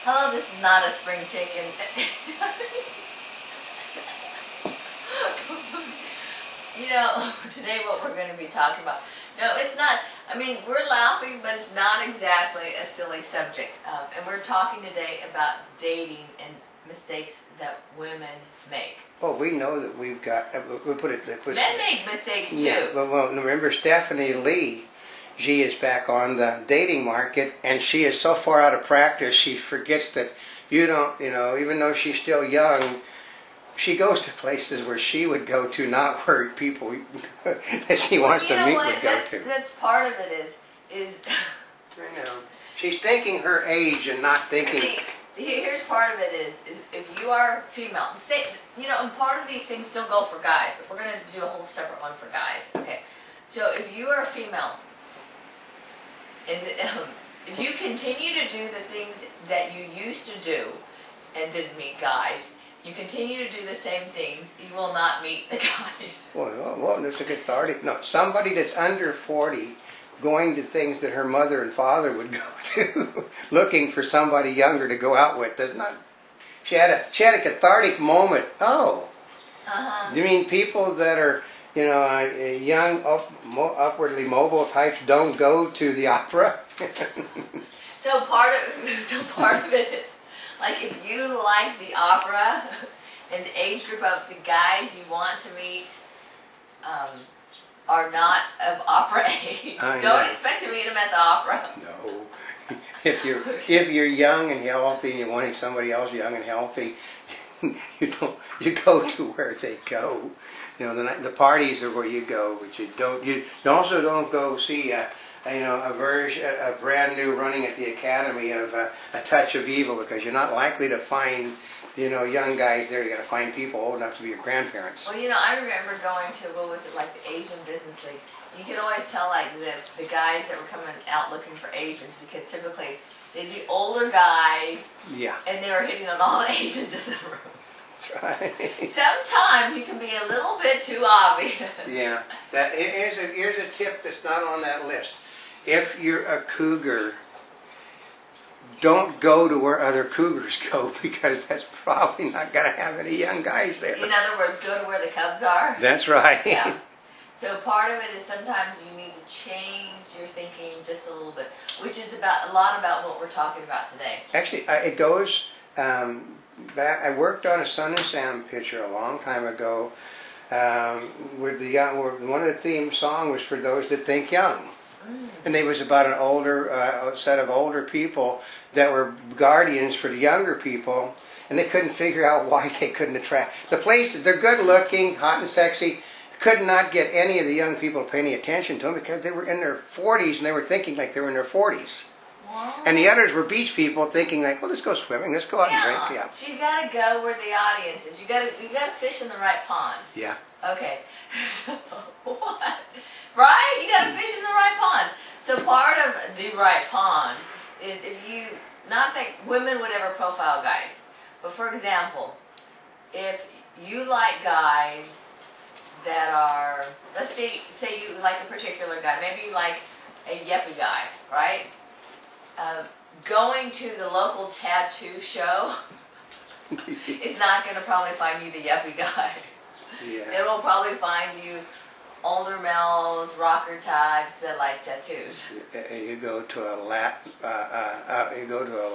Hello, this is not a spring chicken. You know, today what we're going to be talking about. No, it's not. I mean, we're laughing, but it's not exactly a silly subject. And we're talking today about dating and mistakes that women make. Well, we know that we've got. We'll put it. Men make mistakes too. Yeah, but well, remember Stephanie Lee. She is back on the dating market, and she is so far out of practice. She forgets that you don't. You know, even though she's still young. She goes to places where she would go to, not where people that she wants to meet would go to. That's part of it is. I know. She's thinking her age and not thinking. See, here's part of it is if you are female, you know, and part of these things still go for guys, but we're going to do a whole separate one for guys. Okay, so if you are a female, and if you continue to do the things that you used to do and didn't meet guys. You continue to do the same things, you will not meet the guys. Well, that's a good authority. No, somebody that's under 40 going to things that her mother and father would go to, looking for somebody younger to go out with. There's not. She had a cathartic moment. Oh, you mean people that are, you know, young, upwardly mobile types don't go to the opera? So part of it is. Like if you like the opera and the age group of the guys you want to meet are not of opera age, don't expect to meet them at the opera. No. If you're young and healthy and you're wanting somebody else young and healthy, you go to where they go. You know, the parties are where you go, but you also don't go see a brand new running at the Academy of A Touch of Evil, because you're not likely to find, you know, young guys there. You got to find people old enough to be your grandparents. Well, you know, I remember going to, what was it, like the Asian Business League. You could always tell, like, the guys that were coming out looking for Asians, because typically they'd be older guys. Yeah. And they were hitting on all the Asians in the room. That's right. Sometimes you can be a little bit too obvious. Yeah. Here's a tip that's not on that list. If you're a cougar, don't go to where other cougars go, because that's probably not going to have any young guys there. In other words, go to where the cubs are. That's right. Yeah. So part of it is sometimes you need to change your thinking just a little bit, which is a lot about what we're talking about today. Actually, it goes back. I worked on a Sun and Sam picture a long time ago. With the young, one of the theme songs was for those that think young. And it was about an older set of older people that were guardians for the younger people, and they couldn't figure out why they couldn't attract. The places, they're good looking, hot and sexy, could not get any of the young people to pay any attention to them because they were in their 40s and they were thinking like they were in their 40s. Wow. And the others were beach people thinking like, well, let's go swimming, let's go out and drink. Yeah. So you gotta go where the audience is. You gotta fish in the right pond. Yeah. Okay. What? Right? You gotta fish in the right pond. So part of the right pond is if you, not that women would ever profile guys, but for example, if you like guys that are, let's say you like a particular guy, maybe you like a yuppie guy, right? Going to the local tattoo show is not going to probably find you the yuppie guy. Yeah. It will probably find you older males, rocker types that like tattoos. You go to a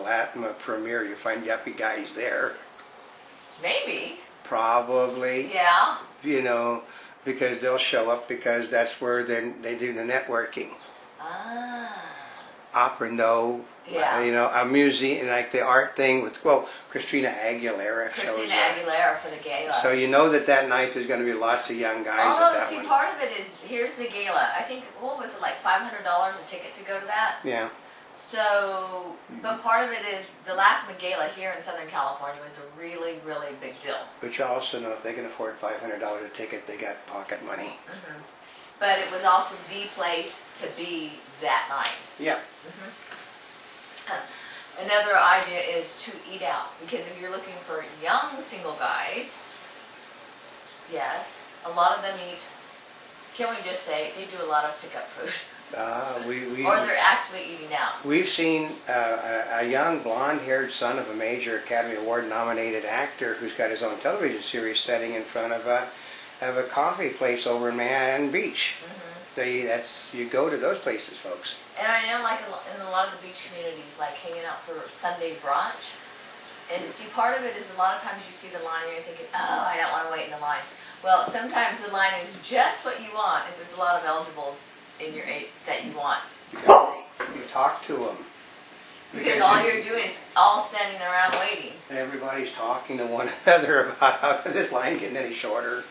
LATMA premiere, you find yuppie guys there. Maybe. Probably. Yeah. You know, because they'll show up because that's where they do the networking. Ah. Opera, no. Yeah. You know, a museum, like the art thing with, well, Christina Aguilera shows up. Christina Aguilera for the gala. So you know that night there's going to be lots of young guys at that one. Part of it is, here's the gala. I think, what was it, like $500 a ticket to go to that? Yeah. So, but part of it is the LACMA Gala here in Southern California was a really, really big deal. But you also know if they can afford $500 a ticket, they got pocket money. Mm-hmm. But it was also the place to be that night. Yeah. Mm-hmm. Another idea is to eat out, because if you're looking for young single guys, yes, a lot of them eat, can we just say, they do a lot of pickup food. or they're actually eating out. We've seen a young blonde-haired son of a major Academy Award-nominated actor who's got his own television series setting in front of a coffee place over in Manhattan Beach. You go to those places, folks. And I know, like in a lot of the beach communities, like hanging out for Sunday brunch. And see, part of it is a lot of times you see the line and you're thinking, oh, I don't want to wait in the line. Well, sometimes the line is just what you want if there's a lot of eligibles in your that you want. You talk to them. Because all you're doing is all standing around waiting. And everybody's talking to one another about how is this line getting any shorter.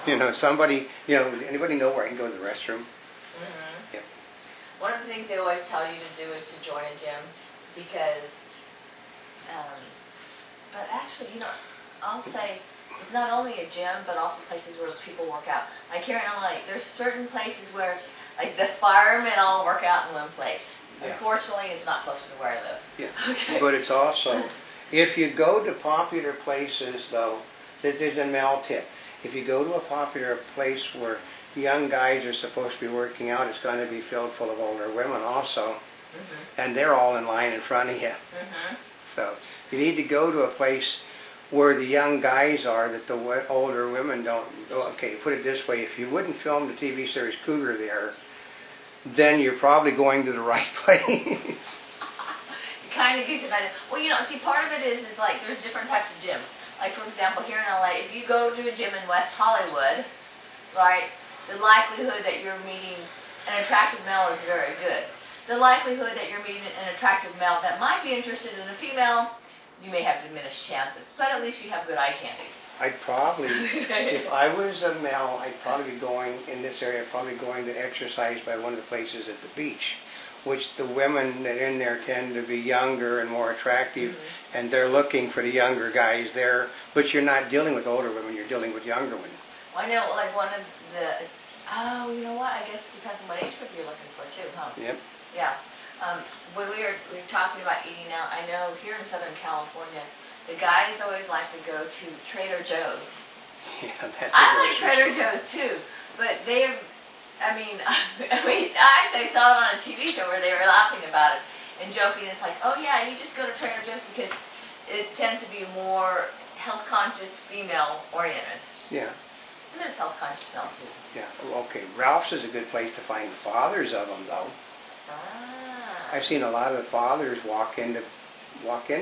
You know, anybody know where I can go to the restroom? Yep. One of the things they always tell you to do is to join a gym because, but actually, I'll say it's not only a gym, but also places where people work out. Like here in LA, there's certain places where, like the firemen all work out in one place. Yeah. Unfortunately, it's not closer to where I live. Yeah. Okay. But it's also, if you go to popular places, though, there's a Mel tip. If you go to a popular place where young guys are supposed to be working out, it's going to be filled full of older women also. And they're all in line in front of you. So you need to go to a place where the young guys are that the older women don't. Okay, put it this way, if you wouldn't film the TV series Cougar there, then you're probably going to the right place. It kind of gives you an idea. Well, see, part of it is like there's different types of gyms. Like, for example, here in LA, if you go to a gym in West Hollywood, right, the likelihood that you're meeting an attractive male is very good. The likelihood that you're meeting an attractive male that might be interested in a female, you may have diminished chances. But at least you have good eye candy. I'd probably, if I was a male, I'd probably be going in this area, probably going to exercise by one of the places at the beach, which the women that are in there tend to be younger and more attractive, and they're looking for the younger guys there. But you're not dealing with older women, you're dealing with younger women. Well, I know, like one of you know what, I guess it depends on what age group you're looking for too, huh? Yep. Yeah. When we were talking about eating out, I know here in Southern California, the guys always like to go to Trader Joe's. Yeah, that's I like Trader Joe's too, but they have, I mean, I actually saw it on a TV show where they were laughing about it and joking. It's like, oh yeah, you just go to Trader Joe's because it tends to be more health-conscious, female-oriented. Yeah. And there's health-conscious male too. Yeah. Okay. Ralph's is a good place to find the fathers of them, though. I've seen a lot of the fathers walk into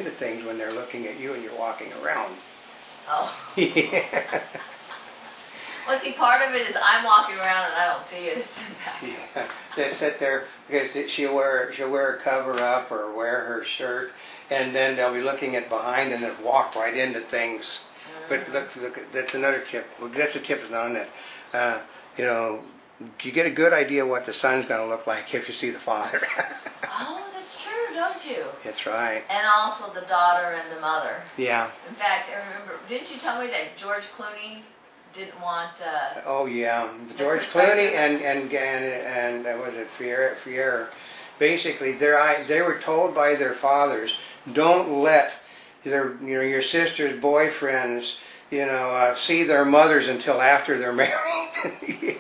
things when they're looking at you and you're walking around. Oh. Yeah. Well, see, part of it is I'm walking around and I don't see it. It's in back. Yeah. They sit there because she'll wear a cover up or wear her shirt, and then they'll be looking at behind and then walk right into things. But look, that's another tip. Well, that's a tip that's not on that. You get a good idea what the son's going to look like if you see the father. Oh, that's true, don't you? That's right. And also the daughter and the mother. Yeah. In fact, I remember, didn't you tell me that George Clooney didn't want... Oh, yeah. George Clooney and was it Fier? Basically, they were told by their fathers, don't let your sister's boyfriends, see their mothers until after they're married.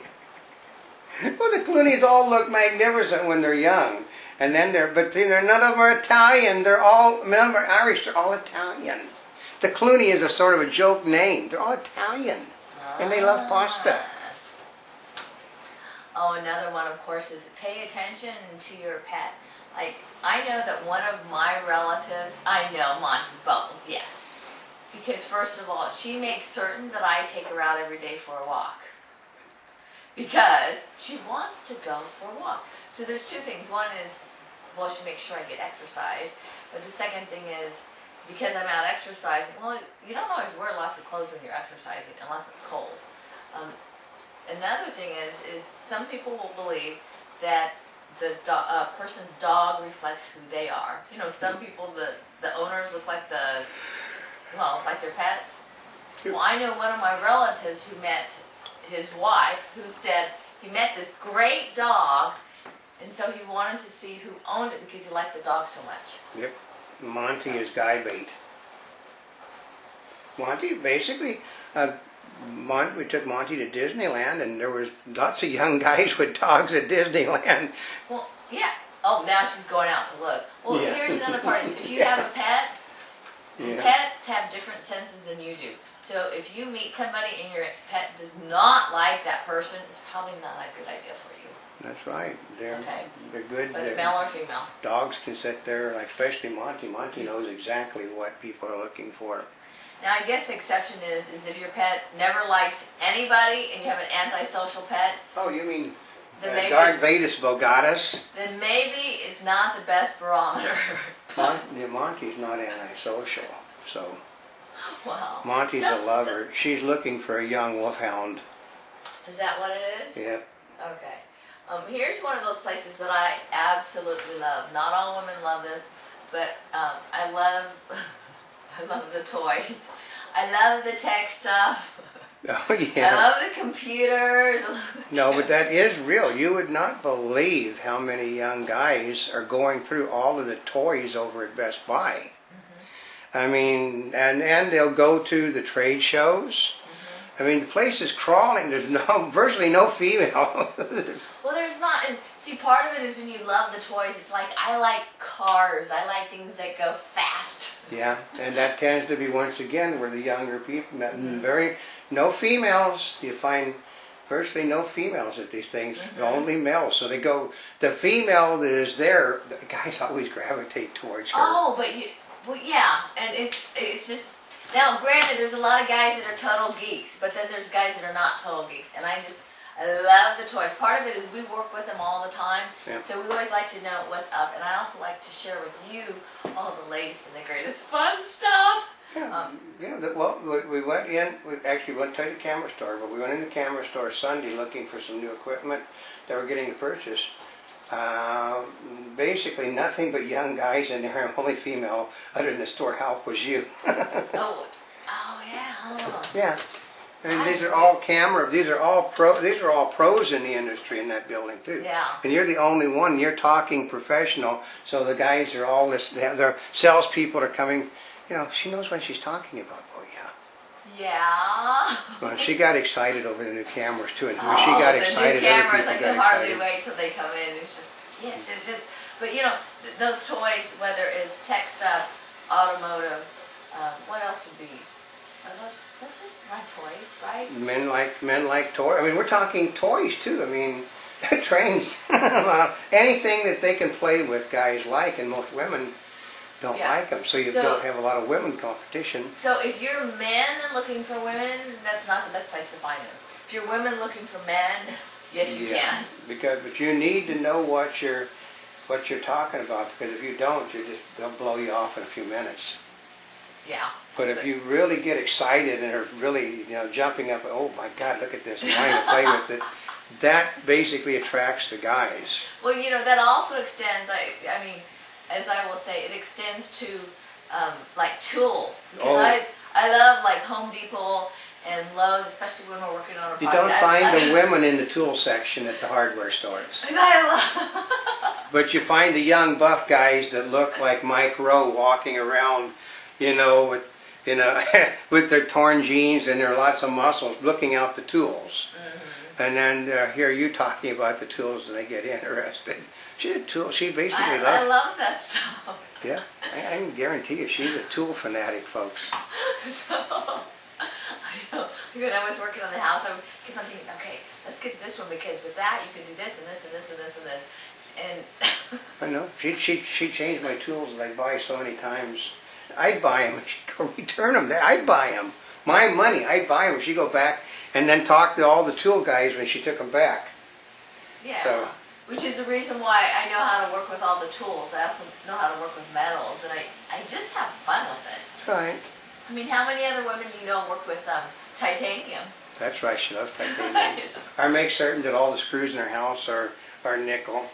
Well, the Clooneys all look magnificent when they're young, and then none of them are Italian. None of them are Irish. They're all Italian. The Clooney is a sort of a joke name. They're all Italian, and they love pasta. Oh, another one, of course, is pay attention to your pet. Like, I know that one of my relatives, I know Monty Bubbles, yes. Because first of all, she makes certain that I take her out every day for a walk. Because she wants to go for a walk. So there's two things. One is, well, she makes sure I get exercise. But the second thing is, because I'm out exercising, well, you don't always wear lots of clothes when you're exercising unless it's cold. Another thing is some people will believe that the person's dog reflects who they are. Some people, the owners look like like their pets. Well, I know one of my relatives who met his wife, who said he met this great dog, and so he wanted to see who owned it because he liked the dog so much. Yep. Monty is guy bait. Monty, basically, We took Monty to Disneyland, and there was lots of young guys with dogs at Disneyland. Well, yeah. Oh, now she's going out to look. Well, Yeah. here's another part. Is if you have a pet, Yeah. pets have different senses than you do. So if you meet somebody and your pet does not like that person, it's probably not a good idea for you. That's right. They're Okay. they're good. Whether male or female. Dogs can sit there, like especially Monty. Monty knows exactly what people are looking for. Now, I guess the exception is if your pet never likes anybody and you have an antisocial pet, Oh, you mean then maybe Darth Vader's Bogatus? then maybe it's not the best barometer. Monty's not antisocial, so Wow. Monty's a lover. She's looking for a young wolfhound. Is that what it is? Yep. Okay. Here's one of those places that I absolutely love. Not all women love this, but I love I love the toys. I love the tech stuff. Oh I yeah. love the computers. No, but that is real. You would not believe how many young guys are going through all of the toys over at Best Buy. I mean, and they'll go to the trade shows. I mean, the place is crawling. There's virtually no female. Well, there's not, and see, part of it is when you love the toys, it's like, I like cars, I like things that go fast. Yeah, and that tends to be, once again, where the younger people, no females. You find virtually no females at these things, only males. So they go, the female that is there, the guys always gravitate towards her. Oh, well, yeah, and it's just, now granted, there's a lot of guys that are total geeks, but then there's guys that are not total geeks, and I love the toys. Part of it is we work with them all the time, Yeah. so we always like to know what's up, and I also like to share with you all the latest and the greatest fun stuff. Well, we went in, we actually went to the camera store, but we went in the camera store Sunday looking for some new equipment that we're getting to purchase. Basically nothing but young guys in there, and only female other than the store help was you. Oh yeah. Huh. Yeah. I mean, these are all pros in the industry in that building too. Yeah. And you're the only one. You're talking professional, so the guys are all this. Their salespeople are coming. You know, she knows what she's talking about. Oh yeah. Yeah. Well, she got excited over the new cameras too, and when she got excited, the new other cameras, people I got can hardly excited. wait till they come in. It's just, yes, yes, yes. But you know, those toys, whether it's tech stuff, automotive, what else would be? Are those just my toys, right? Men like toys. I mean, we're talking toys too. I mean, trains, anything that they can play with, guys like, and most women don't like them. So you don't have a lot of women competition. So if you're men and looking for women, that's not the best place to find them. If you're women looking for men, yes, you can. But you need to know what you're talking about, because if you don't, they'll blow you off in a few minutes. Yeah. But if you really get excited and are really, jumping up, oh my God, look at this, and wanting to play with it, that basically attracts the guys. Well, that also extends, I mean, as I will say, it extends to like tools. Because I love like Home Depot and Lowe's, especially when we're working on a project. You don't find the women in the tool section at the hardware stores. But you find the young buff guys that look like Mike Rowe walking around, with their torn jeans and their lots of muscles, looking out the tools. And then hear you talking about the tools, and they get interested. She's a tool. She basically loves. I love that stuff. Yeah, I can guarantee you, she's a tool fanatic, folks. So, I know. When I was working on the house, I kept on thinking, okay, let's get this one, because with that you can do this and this and this and this and this. And I know. She changed my tools that I buy so many times. I'd buy them and she'd go return them. I'd buy them. My money, I'd buy them. She'd go back and then talk to all the tool guys when she took them back. yeah. So, which is the reason why I know how to work with all the tools. I also know how to work with metals, and I just have fun with it. that's right. I mean, how many other women do you know work with titanium? That's right. She loves titanium. I make certain that all the screws in her house are nickel.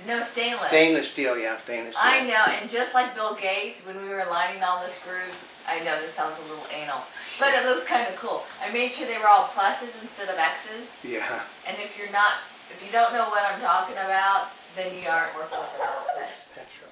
No, stainless. Stainless steel, yeah, stainless steel. I know, and just like Bill Gates, when we were lining all the screws, I know this sounds a little anal, but it looks kind of cool. I made sure they were all pluses instead of X's. Yeah. And if you don't know what I'm talking about, then you aren't working with the process. That's right.